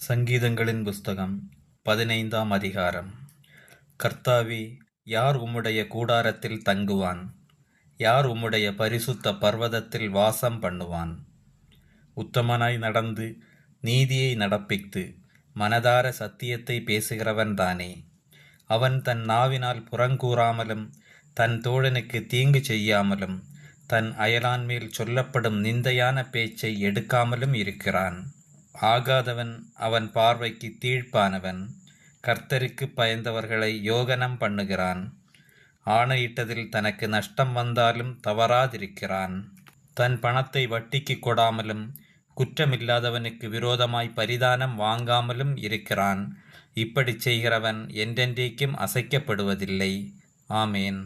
சங்கீதங்களின் புஸ்தகம் 15ஆம் அதிகாரம். கர்த்தாவே, யார் உம்முடைய கூடாரத்தில் தங்குவான்? யார் உம்முடைய பரிசுத்த பர்வதத்தில் வாசம் பண்ணுவான்? உத்தமனாய் நடந்து நீதியை நடப்பித்து மனதார சத்தியத்தை பேசுகிறவன் தானே. அவன் தன் நாவினால் புறங்கூறாமலும் தன் தோழனுக்கு தீங்கு செய்யாமலும் தன் அயலான் மேல் சொல்லப்படும் நிந்தையான பேச்சை எடுக்காமலும் இருக்கிறான். ஆகாதவன் அவன் பார்வைக்கு தீழ்ப்பானவன். கர்த்தருக்கு பயந்தவர்களை யோகனம் பண்ணுகிறான். ஆணையிட்டதில் தனக்கு நஷ்டம் வந்தாலும் தவறாதிருக்கிறான். தன் பணத்தை வட்டிக்கு கொடாமலும் குற்றமில்லாதவனுக்கு விரோதமாய் பரிதானம் வாங்காமலும் இருக்கிறான். இப்படி செய்கிறவன் என்றென்றைக்கும் அசைக்கப்படுவதில்லை. ஆமேன்.